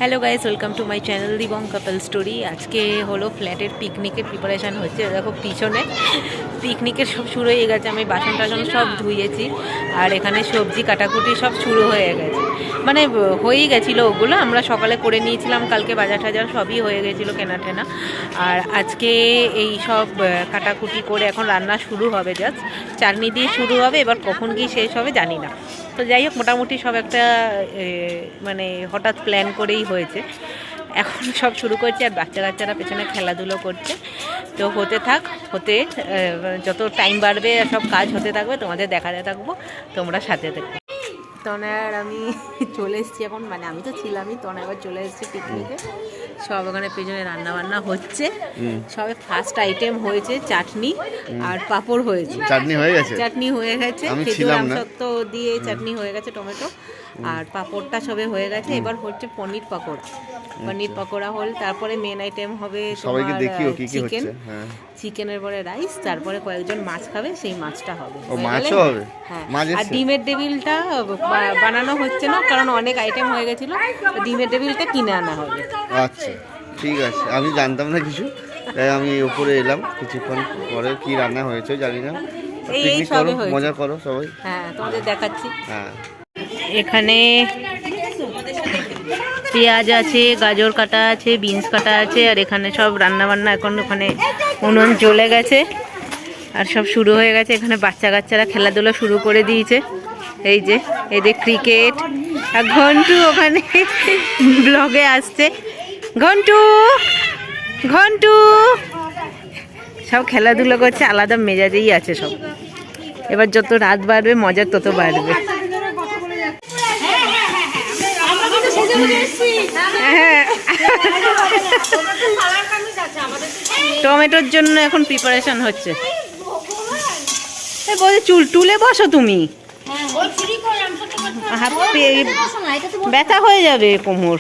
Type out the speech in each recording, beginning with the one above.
Hello guys, welcome to my channel Dibong couple story. আজকে হলো ফ্ল্যাটের পিকনিকের প্রিপারেশান হচ্ছে। দেখো পিছনে পিকনিকের সব শুরু হয়ে গেছে। আমি বাসন টাসন সব ধুয়েছি, আর এখানে সবজি কাটাকুটি সব শুরু হয়ে গেছে। মানে হয়েই গেছিলো ওগুলো, আমরা সকালে করে নিয়েছিলাম, কালকে বাজার টাজার সবই হয়ে গেছিলো কেনা টেনা। আর আজকে এই সব কাটাকুটি করে এখন রান্না শুরু হবে, জাস্ট চাটনি দিয়ে শুরু হবে। এবার কখন কি শেষ হবে জানি না। তো যাই হোক, মোটামুটি সব একটা মানে হঠাৎ প্ল্যান করেই হয়েছে। এখন সব শুরু করছে, আর বাচ্চারা পেছনে খেলাধুলো করছে। তো হতে থাক, যত টাইম বাড়বে সব কাজ হতে থাকবে, তোমাদের দেখাতে থাকবো, তোমরা সাথে থাকবে। তনয়ার আমি চলে এসেছি এখন, মানে আমি তো ছিলামই, তনয়া এবার চলে এসেছি পিকনিকে। সব ওখানে পেছনে রান্না বান্না হচ্ছে। সবে ফার্স্ট আইটেম হয়েছে চাটনি, আর পাঁপড় হয়েছে। চাটনি হয়ে গেছে খেজুর আমসত্ব দিয়ে চাটনি হয়ে গেছে, টমেটো আর পাঁপড়টা সবে হয়ে গেছে। এবার হচ্ছে পনির পাকোড়া হল। তারপরে মেন আইটেম হবে চিকেন, চিকেনের পরে রাইস, তারপরে কয়েকজন মাছ খাবে, সেই মাছটা হবে। হ্যাঁ, আর ডিমের টেবিলটা বানানো হচ্ছে না, কারণ অনেক আইটেম হয়ে গেছিল। ডিমের টেবিলটা কিনে আনা হবে। আচ্ছা, ঠিক আছে, আমি জানতাম না কিছু, তাই আমি উপরে এলাম। কিছুক্ষণ পরে কি রান্না হয়েছে জানি না। এই সবে মজা করো সবাই। হ্যাঁ, তোমাদের দেখাচ্ছি। হ্যাঁ, এখানে পেঁয়াজ আছে, গাজর কাটা আছে, বিনস কাটা আছে, আর এখানে সব রান্না বান্না এখন ওখানে উনুন জ্বলে গেছে, আর সব শুরু হয়ে গেছে। এখানে বাচ্চারা খেলাধুলা শুরু করে দিয়েছে। এই যে এদের ক্রিকেট, আর ঘন্টু ওখানে ব্লগে আসছে। ঘন্টু সব খেলাধুলো করছে, আলাদা মেজাজেই আছে সব। এবার যত রাত বাড়বে মজা তত বাড়বে। টমেটোর জন্য এখন প্রিপারেশন হচ্ছে। টুলে বসো তুমি, ব্যথা হয়ে যাবে কোমর।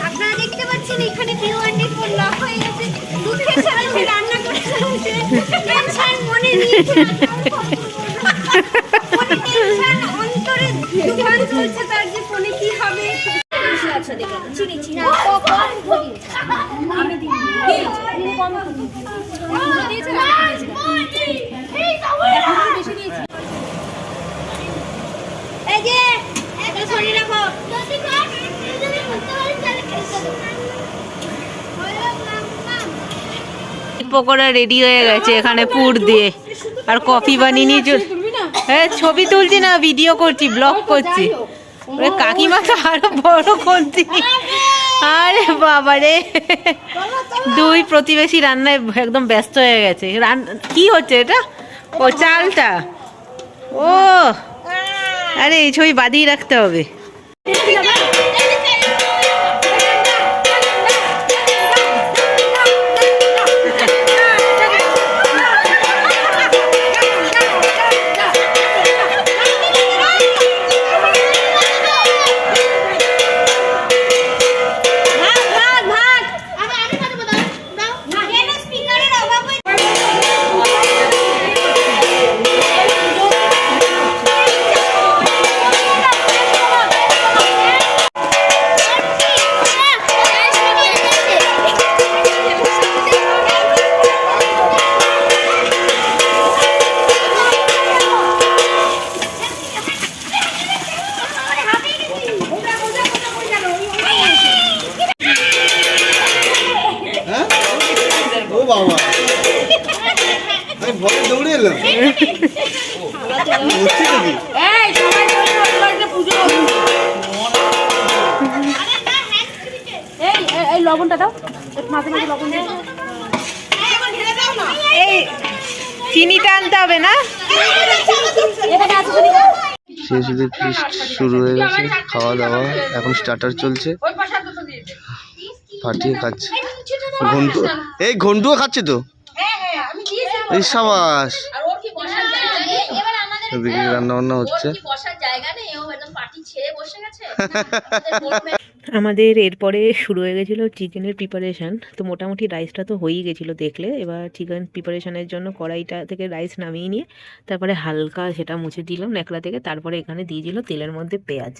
আপনারা দেখতে পাচ্ছেন এখানে B1D4 লক হয়ে গেছে। দুঃখের সাথে রান্না করে চলছে, টেনশন মনে নিয়ে টেনশন অন্তরে তুফান চলছে, তার যে ফোনে কি হবে। আচ্ছা দেখো, চিনি না আমি দিই কম দিয়েছে না, এই বেশি দিয়েছি। এই যে এটা সরিয়ে রাখো। পকোড়া রেডি হয়ে গেছে এখানে পুর দিয়ে, আর কফি বানিয়ে নিয়ে হ্যাঁ, ছবি তুলছি না, ভিডিও করছি, ব্লগ করছি। কাকিমা তো আরো বড় করছি। আরে বাবারে, দুই প্রতিবেশী রান্নায় একদম ব্যস্ত হয়ে গেছে। কি হচ্ছে এটা? ও চালটা, ও আরে এই ছবি বাদিয়ে রাখতে হবে। ভয় দৌড়ে এলাম। লবণটা দাও, একটু মাঝে মাঝে লবণ দাও। এই চিনিটা আনতে হবে না? শিশুদের ফিস্ট শুরু হয়ে গেছে, খাওয়া দাওয়া এখন স্টার্টার চলছে, ফাটিয়ে খাচ্ছে। ঘন্টু, এই ঘন্টুও খাচ্ছে তো, এই সাবাস। এদিকে রান্না বান্না হচ্ছে। আমাদের এরপরে শুরু হয়ে গেছিলো চিকেনের প্রিপারেশান। তো মোটামুটি রাইসটা তো হয়েই গেছিলো দেখলে। এবার চিকেন প্রিপারেশানের জন্য কড়াইটা থেকে রাইস নামিয়ে নিয়ে তারপরে হালকা সেটা মুছে দিলাম ন্যাকড়া থেকে। তারপরে এখানে দিয়ে দিল তেলের মধ্যে পেঁয়াজ।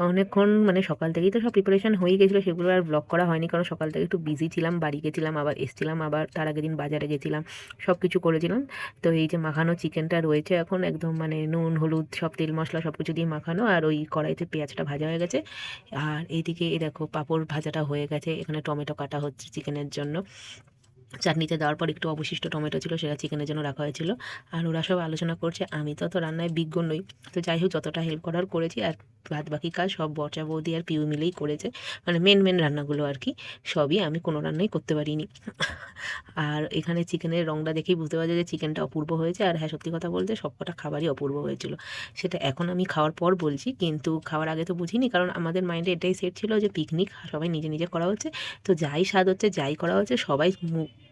অনেকক্ষণ মানে সকাল থেকেই তো সব প্রিপারেশান হয়ে গেছিলো, সেগুলো আর ব্লগ করা হয়নি কারণ সকাল থেকে একটু বিজি ছিলাম, বাড়ি গেছিলাম, আবার এসছিলাম, আবার তার আগের দিন বাজারে গেছিলাম, সব কিছু করেছিলাম। তো এই যে মাখানো চিকেনটা রয়েছে এখন একদম মানে নুন হলুদ সব তেল মশলা সব কিছু দিয়ে মাখানো, আর ওই কড়াইতে পেঁয়াজটা ভাজা হয়ে গেছে। আর এইদিকে এই দেখো পাঁপড় ভাজাটা হয়ে গেছে, এখানে টমেটো কাটা হচ্ছে চিকেনের জন্য। চাটনিতে দেওয়ার পর একটু অবশিষ্ট টমেটো ছিল, সেটা চিকেনের জন্য রাখা হয়েছিল। আর ওরা সব আলোচনা করছে, আমি তো অত রান্নায় বিজ্ঞ নই, তো যাই হোক যতটা হেল্প করার করেছি। আর বাদ বাকি কাজ সব বর্চা বৌদি আর পিউ মিলেই করেছে, মানে মেন রান্নাগুলো আর কি, সবই আমি কোনো রান্নাই করতে পারিনি। আর এখানে চিকেনের রংটা দেখেই বুঝতে পারছে যে চিকেনটা অপূর্ব হয়েছে। আর হ্যাঁ, সত্যি কথা বলতে সবকটা খাবারই অপূর্ব হয়েছিল, সেটা এখন আমি খাওয়ার পর বলছি, কিন্তু খাওয়ার আগে তো বুঝিনি, কারণ আমাদের মাইন্ডে এটাই সেট ছিল যে পিকনিক সবাই নিজে নিজে করা হচ্ছে, তো যাই স্বাদ হচ্ছে যাই করা হচ্ছে সবাই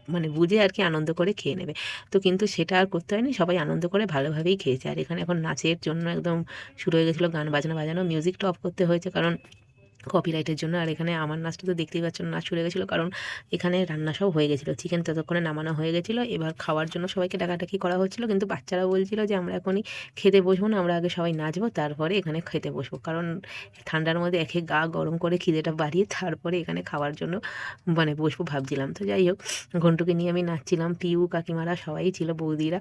মানে বুঝে আর কি আনন্দ করে খেয়ে নেবে। তো কিন্তু সেটা আর করতে হয়নি, সবাই আনন্দ করে ভালোভাবেই খেয়েছে। আর এখানে এখন নাচের জন্য একদম শুরু হয়ে গেছিলো, গান বাজানো, মিউজিকটা অফ করতে হয়েছে কারণ কপিরাইটের জন্য। আর এখানে আমার নাচটা তো দেখতেই পাচ্ছ, নাচ শুরু গেছিলো কারণ এখানে রান্না সব হয়ে গেছিলো, চিকেন ততক্ষণে নামানো হয়ে গেছিলো। এবার খাওয়ার জন্য সবাইকে ডাকাডাকি করা হচ্ছিলো, কিন্তু বাচ্চারা বলছিল যে আমরা এখনই খেতে বসবো না, আমরা আগে সবাই নাচবো তারপরে এখানে খেতে বসবো, কারণ ঠান্ডার মধ্যে একে গা গরম করে খিদেটা বাড়িয়ে তারপরে এখানে খাওয়ার জন্য মানে বসবো ভাবছিলাম। তো যাই হোক, ঘন্টুকে নিয়ে আমি নাচছিলাম, পিউ কাকিমারা সবাই ছিল, বৌদিরা,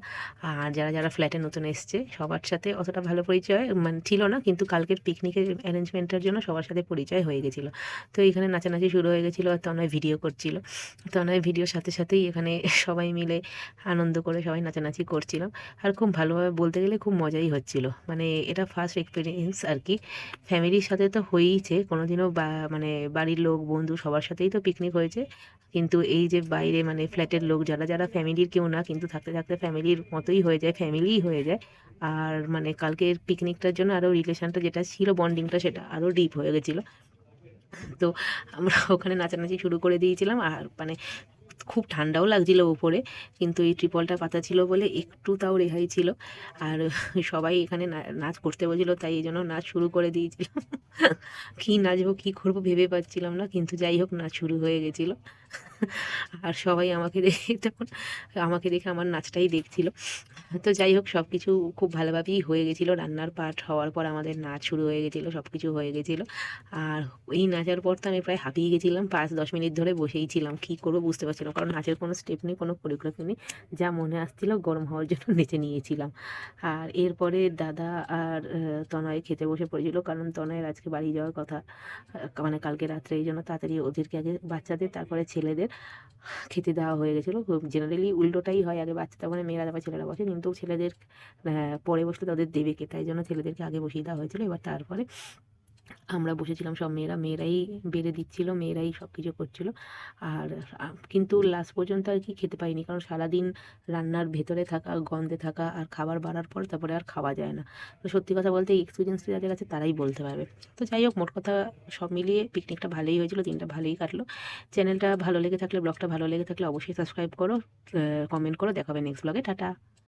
আর যারা ফ্ল্যাটে নতুন এসছে সবার সাথে অতটা ভালো পরিচয় মানে ছিল না, কিন্তু কালকের পিকনিকের অ্যারেঞ্জমেন্টের জন্য সবার সাথে পরিচয় হয়ে গেছিলো। তো এখানে নাচানাচি শুরু হয়ে গেছিলো, আর তনয় ভিডিও করছিল, তনয় ভিডিওর সাথে সাথেই এখানে সবাই মিলে আনন্দ করে সবাই নাচানাচি করছিলাম। আর খুব ভালোভাবে বলতে গেলে খুব মজাই হচ্ছিল, মানে এটা ফার্স্ট এক্সপিরিয়েন্স আর কি। ফ্যামিলির সাথে তো হয়েইছে কোনোদিনও, মানে বাড়ির লোক বন্ধু সবার সাথেই তো পিকনিক হয়েছে, কিন্তু এই যে বাইরে মানে ফ্ল্যাটের লোক যারা ফ্যামিলির কেউ না, কিন্তু থাকতে থাকতে ফ্যামিলির মতোই হয়ে যায়, ফ্যামিলিই হয়ে যায়। আর মানে কালকের পিকনিকটার জন্য আরও রিলেশনটা যেটা ছিল, বন্ডিংটা সেটা আরও ডিপ হয়ে গেছিলো। তো আমরা ওখানে নাচানাচি শুরু করে দিয়েছিলাম, আর মানে খুব ঠান্ডাও লাগছিল উপরে, কিন্তু এই ট্রিপলটা পাতা ছিল বলে একটু তাও রেহাই ছিল। আর সবাই এখানে নাচ করতে বলছিল, তাই এই জন্য নাচ শুরু করে দিয়েছিলাম। কী নাচবো কী করবো ভেবে পাচ্ছিলাম না, কিন্তু যাই হোক নাচ শুরু হয়ে গেছিলো। আর সবাই আমাকে দেখে আমার নাচটাই দেখছিল। তো যাই হোক সব কিছু খুব ভালোভাবেই হয়ে গেছিলো, রান্নার পার্ট হওয়ার পর আমাদের নাচ শুরু হয়ে গেছিলো, সব কিছু হয়ে গেছিলো। আর এই নাচার পর তো আমি প্রায় হাঁপিয়ে গেছিলাম, 5-10 মিনিট ধরে বসেই ছিলাম, কী করবো বুঝতে পারছিলাম, কারণ নাচের কোনো স্টেপ নেই, কোনো কোরিওগ্রাফি নেই, যা মনে আসছিলো গরম হওয়ার জন্য নেচে নিয়েছিলাম। আর এরপরে দাদা আর তনয় খেতে বসে পড়েছিল, কারণ তনয়ের আজকে বাড়ি যাওয়ার কথা, মানে কালকে রাত্রে, এই জন্য তাড়াতাড়ি ওদেরকে আগে বাচ্চাদের তারপরে ছেলেদের খেতে দেওয়া হয়ে গেছিলো। জেনারেলি উল্টোটাই হয়, আগে বাচ্চা তারপরে মেয়েরা তারপর ছেলেরা বসে, কিন্তু ছেলেদের পরে বসলে তাদের দেবে কে, তাই জন্য ছেলেদেরকে আগে বসিয়ে দেওয়া হয়েছিল। এবার তারপরে আমরা বসেছিলাম সব মেয়েরাই বেড়ে দিচ্ছিল, মেয়েরাই সব কিছু করছিল। আর কিন্তু লাস্ট পর্যন্ত আর কি খেতে পাইনি, কারণ সারাদিন রান্নার ভেতরে থাকা, গন্ধে থাকা, আর খাবার বাড়ার পর তারপরে আর খাওয়া যায় না। তো সত্যি কথা বলতে এক্সপিরিয়েন্স যাদের আছে তারাই বলতে পারবে। তো যাই হোক, মোট কথা সব মিলিয়ে পিকনিকটা ভালোই হয়েছিল, দিনটা ভালোই কাটলো। চ্যানেলটা ভালো লেগে থাকলে, ব্লগটা ভালো লেগে থাকলে অবশ্যই সাবস্ক্রাইব করো, কমেন্ট করো, দেখাবে নেক্সট ব্লগে। টাটা।